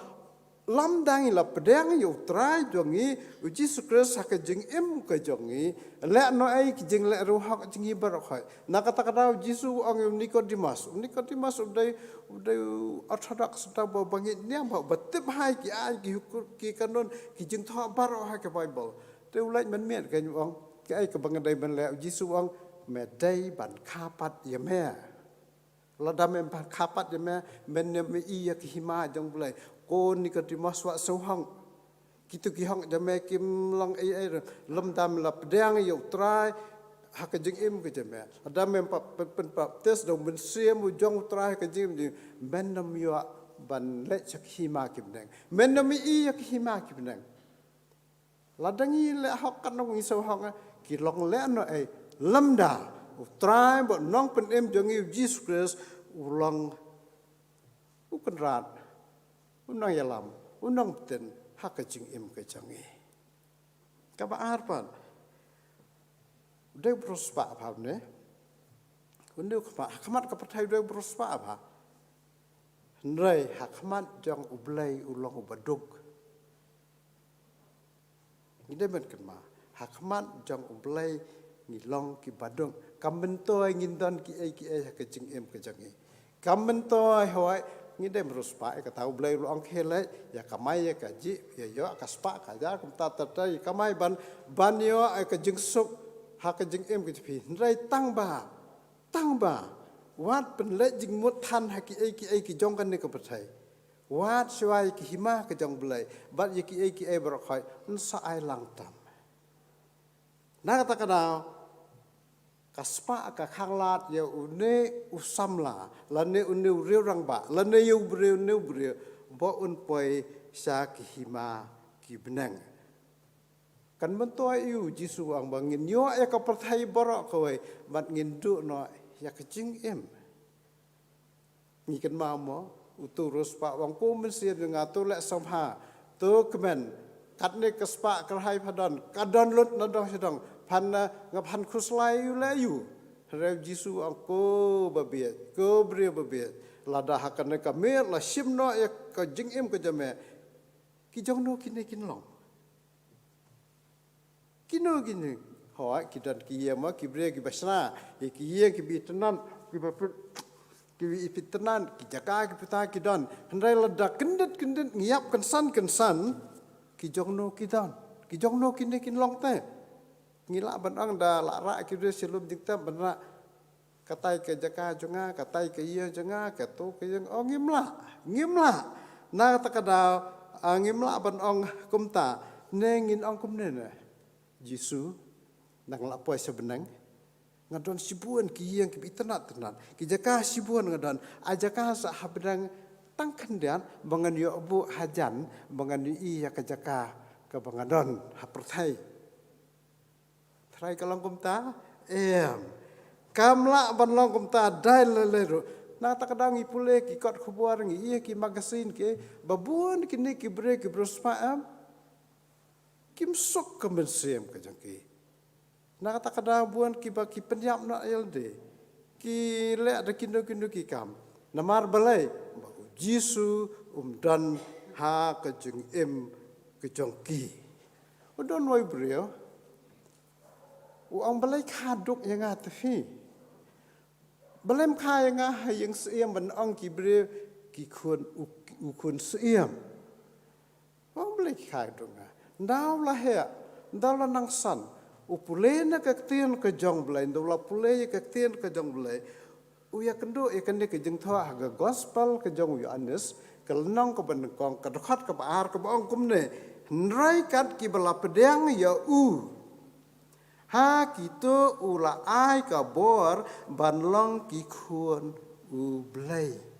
lam dangi la pedang yu utrai jongi uji sukres ha ka jing em ka jongi le no ai ki jing le ru hok jingi bar khoi na kata kata Jisu ong Nikodemus udai orthodox ta bo bangi niam ba batip hai ki ai ki kanon ki jing tho bar ha ka Bible te ulai man miet ka ong ki ai ka bangadai ban le Jisu ong me dai ban khapat ya me la dam em khapat ya me men ne me i ya ki hima jong bulai ko Nikodemus wa so hang kitu ki hang jame kim long ai lem dam la pedang yu trai ha ka jing im ke jame adam mem pen tes do men sia mu jong trai ka jing di ben nam yu ban le chak hima kim nang men nam i ya ki hima kim nang la dangi le hok kan nong so hang ki long le no ai lem da trai bo nong pen em jong Jesus Christ ulang ukan rat unang yalam unang ten hak jing im ke jangi kaba arpan de prospa phab ne undu khmat ka pathai de prospa pha nrai hakmat jang ublai ulong ubaduk ide men kema hakmat jang ublai ngilong ki badung kambentoi ngindon ki ai ke jing em ke jangi kambentoi hoi ngide meruspa ka tau ublai ulong khele ya kamai ya kaji ya yo ka spa ka ja kum ta tai kamai ban yo ai ka jing suk ha ka jing em ke phi nrai tang ba wat pen le jing mut than ha ki ai ki jong kan ne ka pathai wat swai ki hima ka jong blai bat ye ki ai bro khoi un sa ai lang tam na kata kana kaspa ka khanglat ye une usamla lane une riu rang ba lane yu breu ne breu bo un poi sa ki hima ki benang kan mentoi yu jisu ang bangin yo e ka pathai borok koi bat ngin du no ya kecing em ni kan mamo uturus pak wang ko mensian ngatur lek somha to kemen katne kespa kerhai padan kadon lut nadong sedang pan ngapan khuslai yu rev jisu ang ko babiet ko bri babiet lada hakan ka mer la simno ya ka jing em ka jame ki jong no kine kin long kino gini hoa kidan kiyama kibre ki basna ye kiye ki bitenan ki baput ki ipitenan ki jaka ki pita kidan hendai lada kendet ngiap kensan ki jongno kine kin long te ngila banang da lara ki de silum dikta bana katai ke jaka jonga katai ke iya jonga ka to ke yang ngimla na ta kada ngimla ban ong kumta nengin ong kumne Jisu nang lapoi sebenang ngadon sibuan ki yang ki tenat ki jaka sibuan ngadon ajaka sa habdang tangkandian bangan yo bu hajan bangan i ya ka jaka ka bangadon haperthai trai kalong kumta kamla ban long kumta dai leleru na ta kadang ipule ki kot khubuar ngi i ki magasin ke babun kini ki bre ki brospaam kim sok kemensiem ke jangki na kata kada buan ki baki penyap na elde ki le ada kindo ki kam namar balai jisu dan ha ke jeng em ke jangki udon wai brio uang balai kaduk yang atafi balem kha yang yang siem ban ong ki brio ki kun siem uang balai kaduk Ndau lah ya, ndau lah nang san. Upule na kaktian ke jong belai, ndau lah pule kaktian ke jong belai. Uya kendo ikan dia ke jeng thoa haga gospel ke jong Yohanes, ke lenong ke benengkong, ke dekat ke baar ke baong kumne. Nrai kat ki bala pedang ya Ha kito ula ai ka bor banlong ki kuon belai.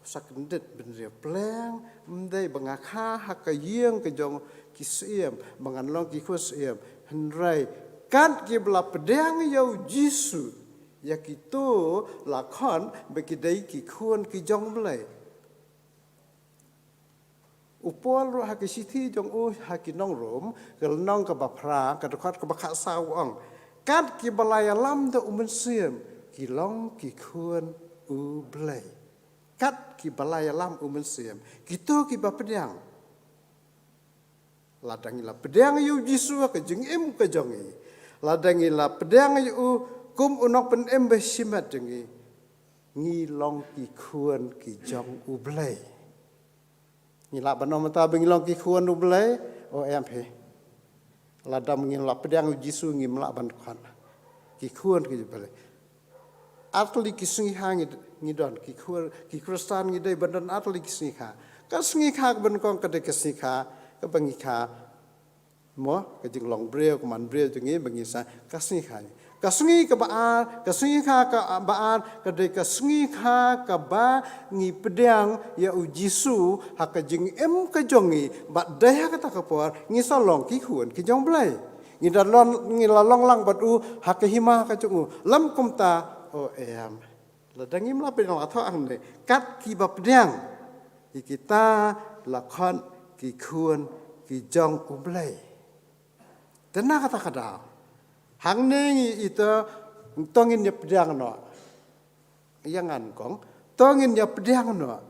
Sakendet bener pleng mendai bangakha hakayeng ke jong kisiem banganlong ki khusiem hendrai kan ki bla pedang yau jisu ya kito lakon bekidai ki khun ki jong blai upol ro hakisithi jong hakinong rom kel nong ka bapra ka dekat ka bakha sawang kan ki balaya lam de umensiem ki long ki khun blai kat ki balaya lam umensiem gitu ki bapedang ladangila pedang yu jisu ke jeng em ke jongi ladangila pedang yu kum unok pen em besimat jengi ngilong ki khuan ki jong ublai ngila banom ta bengilong ki khuan ublai o em he ladam ngila pedang yu jisu ngimla ban khan ki khuan ki ublai atli ki sungi hangi ngidon ki khur ki kristan ngidai bandan atli ki sungi kha ka sungi kha ban kong ka de ki sungi kha ka bangi kha mo ka jing long breu ka man breu jengi bangi sa ka sungi kha ka sungi ka baar ka de ka sungi kha ka ba ngi pedang ya u jisu ha ka jing em ka jongi ba dai ha ka ta ka por ngi sa long ki khun ki jong blai ngi da lon ngi la long lang bat u ha ka hima ka chung lam kum ta o em la dangi mla pe la tho ang ne kat ki ba pedang kita la khon ki khuan ki jong ublei tena kata kada hang nengi ito tongin ya pedang no yangan kong tongin ya pedang no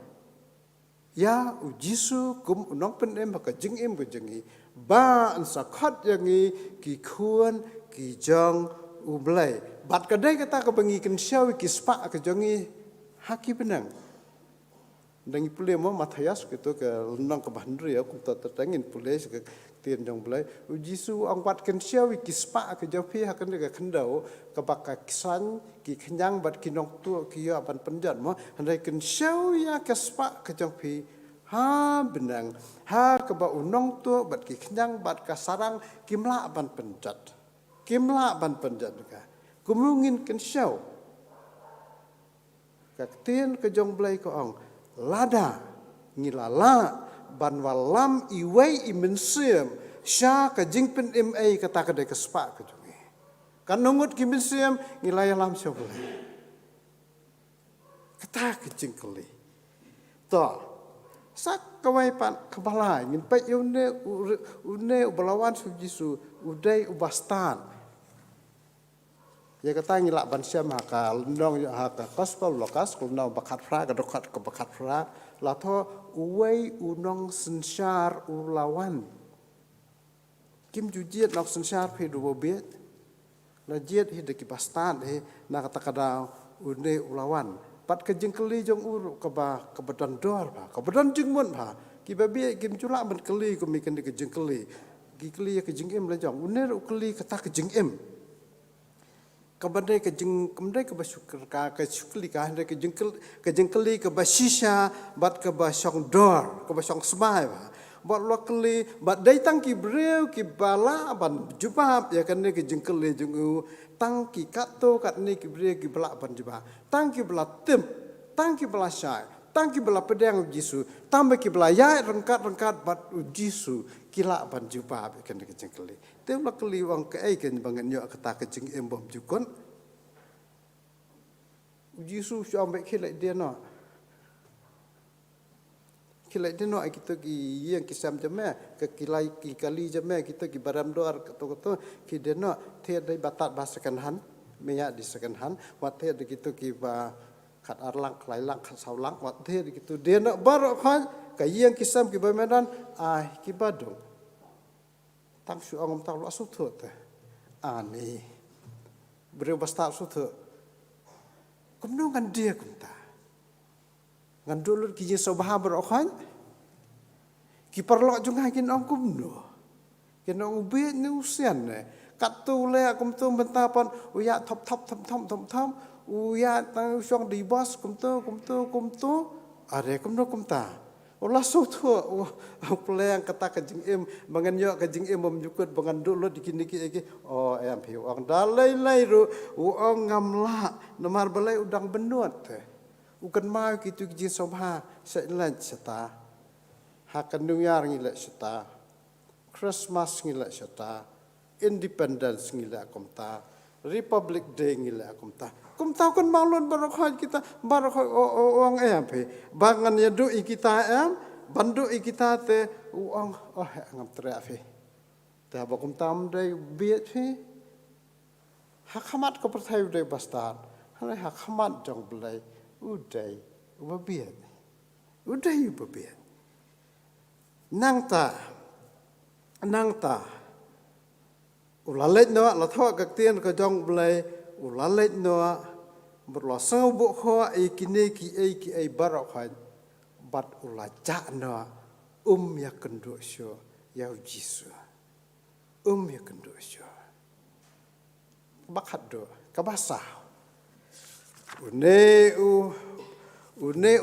ya ujisu kum unong penem ka jing im jengi ba an sakhat yangi ki khuan ki jong ublei bat kadai kata ka bengi ken syau ki spa ka jongi haki benang dangi pule mo Matias gitu ke nang ke Bandri ya kum tatangin pule ke tien jong blai ujisu ang wat ken syau ki spa ka jopi hakan ke kendau ke baka kisan ki kenyang bat kinong tu ki ya ban penjat mo handai ken syau ya ke spa ka jopi ha benang ha ke ba unong tu bat ki kenyang bat ka sarang kimla ban penjat ka kumungin ken syau ka tien ke jong blai ko ong lada ngilala ban walam iwei imensiam sya ka jingpen ma kata ka de kespa ka jongi kan nungut ki mensiam ngilaya lam sya boleh kata ka jingkeli to sak kawai pan kepala ngin pa une ubalawan su jisu udai ubastan ya kata ngilak ban syam haka ndong haka gospel lokas kulna bakat fra ka dokat ke bakat fra la tho uwei unong sensar ulawan kim jujiet nok sensar phe do bobet la jiet hi de ki bastan he na kata kada une ulawan pat ke jengkeli jong uru ke ba ke badan dor ba ke badan jingmun ba ki babi kim chula ban keli ko mi ken ke jengkeli ki keli ke jingem la jong une ru keli kata ke jingem kabandai ke jeng kemdai ke basyukur ka ke syukli ka handai ke jengkeli ke basisha bat ke basyong dor ke basyong smai ba bat lokeli bat dai tang ki breu ki bala ban jubab ya kan ke jengkeli jengu tang ki kato kat ni ki breu ki bala ban jubab tang ki bala tim tang ki bala syai tang ki bala pedang jisu tambah ki bala yai rengkat bat jisu kila ban jubab kan ke jengkeli tem la keli wang ke ai kan bangan yo kata ke jing embom jukon jisu sampai khilai dia no kita ki yang kisam jame ke kilai ki kali jame kita ki baram doar to ki dia no the dai batat basakan han meya di second hand wat the de kita ki ba khat arlang klai lang khat saulang wat the de kita dia no bar khan ka yang kisam ki ba medan ki badung tang su angom tang lo su thu te ani breu basta su thu kum no ngan dia kum ta ngan dulu ki je sobha ber khan ki perlo jung ha kin ong kum no kin ong be ni usian ne kat tu le kum tu bentapan uya thop uya tang syong di bos kum tu are kum no kum ta olah suatu peleng kata kajing em bangan yo kajing em memjukut bangan dulu dikini ki oh em pi ong dalai ru ong ngamla nomar balai udang benuat ukan mau kitu kajing sobha sailan seta hakan dungyar ngilak seta Christmas ngilak seta Independence ngilak komta Republic Day ngilak komta kum tahu kan malun barokah kita barokah uang pe bangan ya doi kita bandu kita te uang ngam treafe ta bakum tam dai biet fe hakamat ko perthai dai bastan hale hakamat jong belai udai ubabiet nang ta ulalet no la tho ka tien ka jong belai ulalet no berlasang bu kho kini ki ai barokhan bat ulaja no ya kendo syo ya jisu ya kendo syo bakat do kabasa une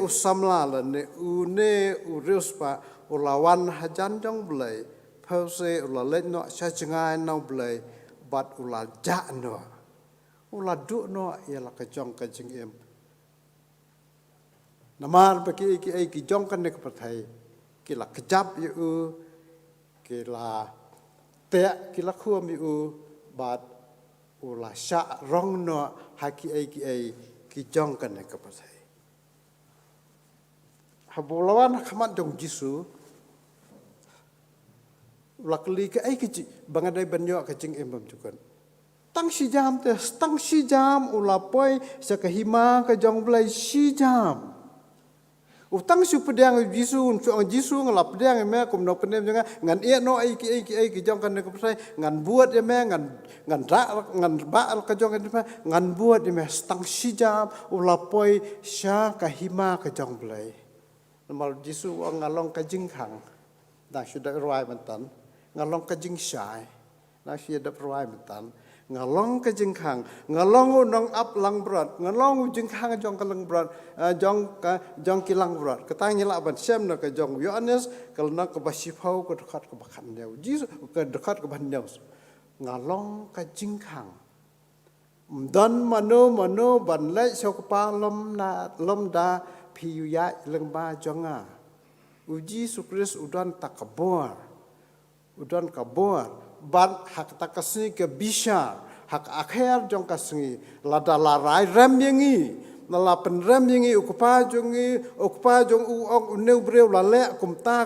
usamla la ne une uruspa ulawan hajan jong blai pause ulalet no sha chengai no blai bat ulaja no uladu no ialah kejong kajing em namar bagi ki jong kan nek perthai kila kejap yu kila te kila khuam yu bat ula sya rong no haki ki jong kan nek perthai habulawan khamat jong jisu lakli ke ai ke bangadai banyo ke jing embam jukan tang si jam te tang si jam ulapoi sakahima ke jong blai si jam utang su pedang jisu ang jisu ngalap pedang me kum no penem janga ngan ia no ai ki jong kan ke sai ngan buat ya me ngan ba ke jong kan ngan buat ya me tang si jam ulapoi sakahima ke jong blai mal jisu ang ngalong ke jing khang dah sudah ruai mentan ngalong ke jing sai dah sudah ruai mentan ngalong ke jing khang ngalong unong ap lang berat ngalong jing khang jong kalang berat jong kilang berat ketanya lah ban sem nak ke jong Yohanes kalau nak ke basipau ke dekat ke bakan dia Jesus ke dekat ke bakan dia ngalong ke jing khang dan mano ban lai so pa lom da piu ya leng ba jonga uji sukris udan takabor ban hak takasni ke bisa hak akhir jong kasngi lada larai rem yangi nala pen rem yangi ukupa jong uneu breu lale kumta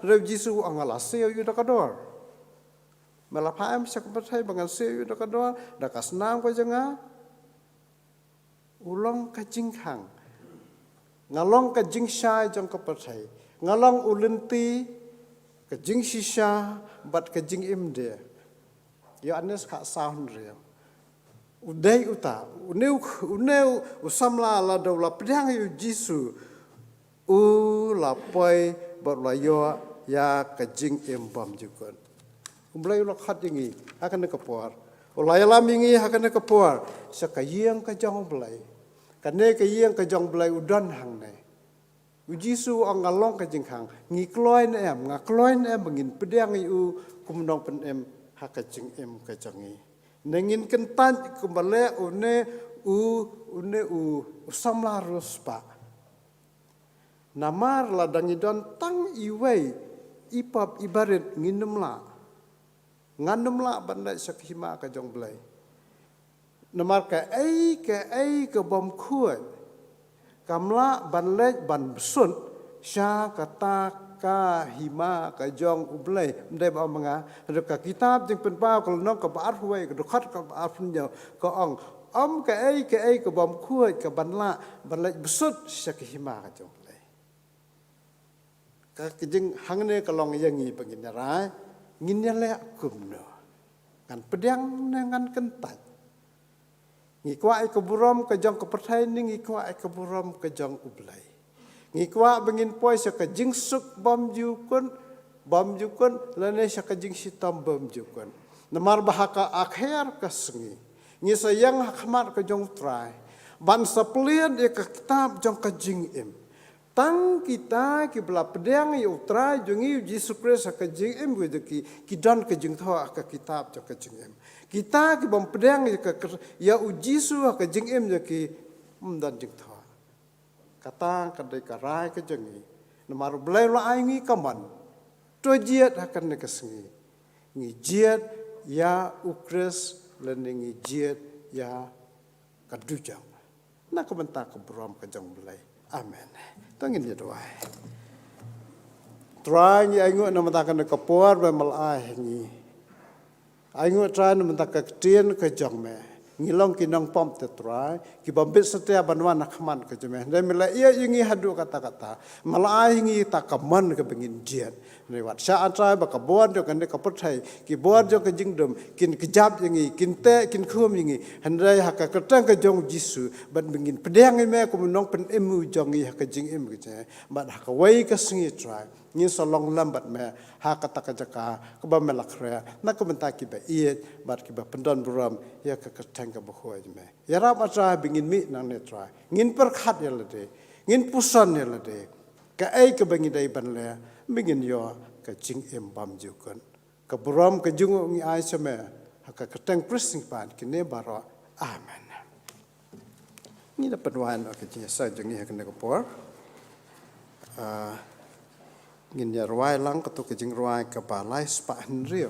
rev jisu angala seo yu dakador melapaim sakpatai bangan seo yu dakador dakasnam ko janga ulong ka jingkhang ngalong ka jingsai jong kapatai ngalong ulenti ke jing sisa bat ke jing imde Yohanes kha sound real udai uta uneu usamla la do la pedang yu jisu u la poi bat la yo ya ke jing imbam jukon umblai la khat ingi akan ke por ulai la mingi akan ke por sakayeng ke jong blai kane ke yeng ke jong blai udan hang ne Ujisu ang ngalong ke jingkhang ngikloin ngakloin bengin pedang yu kumnong pen hakajing ke jangi nengin kentan kembali une usamla ruspa namar ladangi don tang iwei ipap ibarit nganumla bandai sakhima ke jong blai namar ke ai ke bom kuat kamla ban lej ban besun sya kata ka hima ka jong ublai mdai ba manga ka kitab jing pen pa kal nok ka baat huai ka dokhat ka baat punyo ka ong ka ai ka bom khuai ka ban lej besut sya ka hima ka jong ublai ka jing hangne ka long yangi pengin rai ngin ya le kumno kan pedang ngan kentat ngikwa ke buram ke jong ke pertai ni ngikwa ke buram ke jong ublai ngikwa bengin poi sa ke jing suk bom jukun lane sa ke jing sitam bom jukun namar bahaka akhir ke sengi ngi sayang hakmat ke jong trai ban saplian e ke kitab jong ke jing im tang kita ki bela pedang yu trai jongi Yesus Kristus ke jing im ki dan ke jing tho ke kitab jong ke jing im kita ki bom pedang ya ujisu ke jing im ki dan jing tho kata kadai karai ke jengi namar blai la aingi kaman to jiat akan ne kesengi ngi jiat ya ukres len ngi jiat ya kadujang na komentar ke brom ke jong blai amen tangin ya doa try ngi aingu na matakan ke por ba mal ai ngi aingu try na matakan tien ke jong me ngilong kinong pom te try ki bambit setia banwan nakman ke jeme dai mela ia ingi hadu kata-kata malai ngi takaman ke bengin jiat lewat saat try ba ka bon jo kan ka perthai ki bon jo ke jingdom kin kejap ingi kin te kin khum ingi handai haka ketang ke jong jisu ban bengin pedang me ko nong pen emu jong i haka jing em ke je ba haka wai ka singi try ni salong lambat me haka takajaka ke ba melakre na ko mentaki ba iet bat ki ba pendon buram ya ka ketang ka bahoi me ya rap atra bengin mi nang ne try ngin perkhat ya lade ngin pusan ya lade ka ai ke bengin dai ban le bengin yo ka jing em bam jukon ka buram ka jungu ngi ai seme haka ketang pressing pan ki ne baro amen ni dapat wan ka jing sa jing ha kan ko por ngin ya ruai lang ka to ka jing ruai ka pa lai spa henrio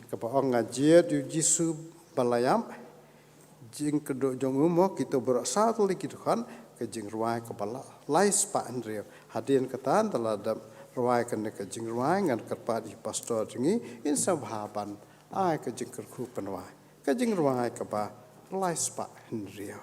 ka pa ong ngajiat yu jisu balayam jing kedo jong umo kita berasal li gitu kan ke jing ruai ka pa lai spa henrio hadin katan telah rwai kan ka jing rwai ngan karpa di pastor jingi in sabhaban ai ka jing kerku penwai ka jing rwai ka ba lai spa henrio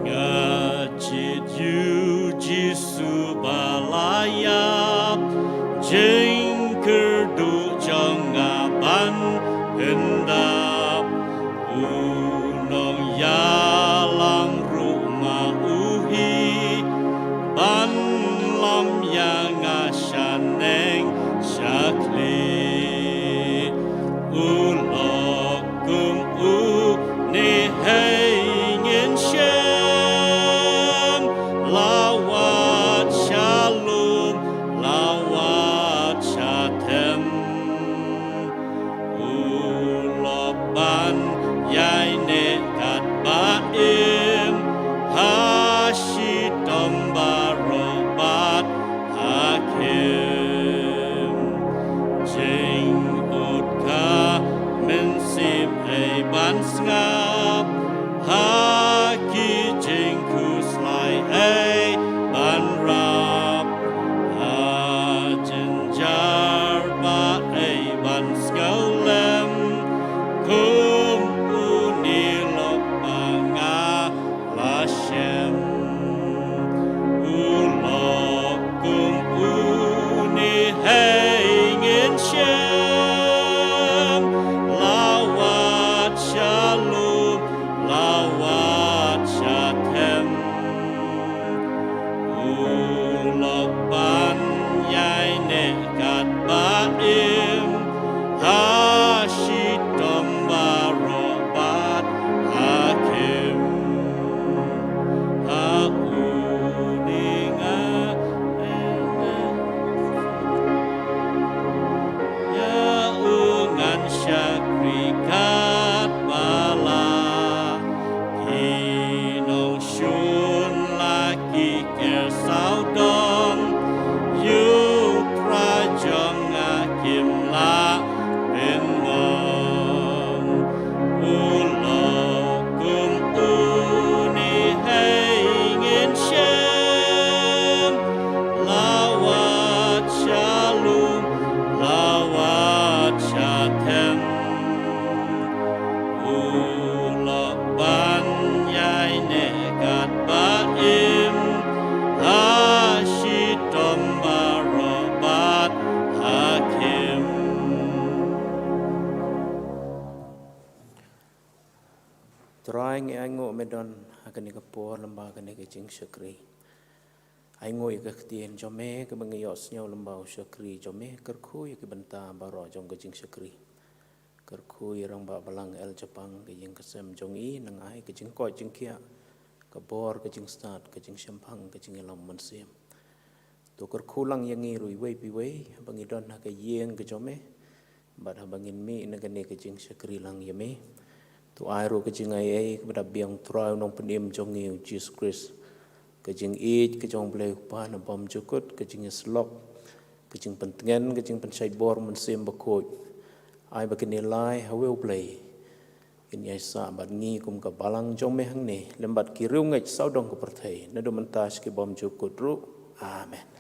Ngachit yu jisu balaya jing kerdu jangaban hendap unong yalang rumah uhi ban lam yang asyaneng syakli ulokum ni hengin syem lawat shalom lawat shatem uloban yai nekat baim hashitom barobat hakim jing utka mensip ei ban ngap haki jing kuslai ei ban rap ajenjar ba ei ban skaulem kum uni lopanga lashem ulokum uni hengin shem lawat shalom lawat shatem uloban yai nekat baim hashitom barobat hakim hauninga ya ungan syakrikat bala kinong syun laki ker saudon yu prajong akim la penmong ulokum uni hengin syem lawat shalom lawat shatem uloban yai nekat baim hashitom barobat hakim Trying ango medon akan ikapor lembah akan ikajing syakri. Ango ikaktian jome ke bangiyos nyaw lembah syakri jome kerku ikibenta baro jong kajing syakri. Kerku irang ba balang el Jepang kajing kesem jong i nang ai kajing koi jing kia kabor kajing start kajing syempang kajing elam mensim. Tu kerku lang yang irui wei piwei bangidon hakayeng ke jome bad habangin mi nagane kajing syakri lang yame. Tu airu kajing ai kepada biang trau nong pendim jong i Jesus Christ. Kajing ij kajong boleh upah na bom jukut kajing slok kajing pentengan kajing pensai bor mensim bakoj ai bakinilai hawe play ini sa bad ngi kum ka balang jong mehang ni lembat ki riu ngai saudong ko perthai na do mentas ki bom jukut ru amen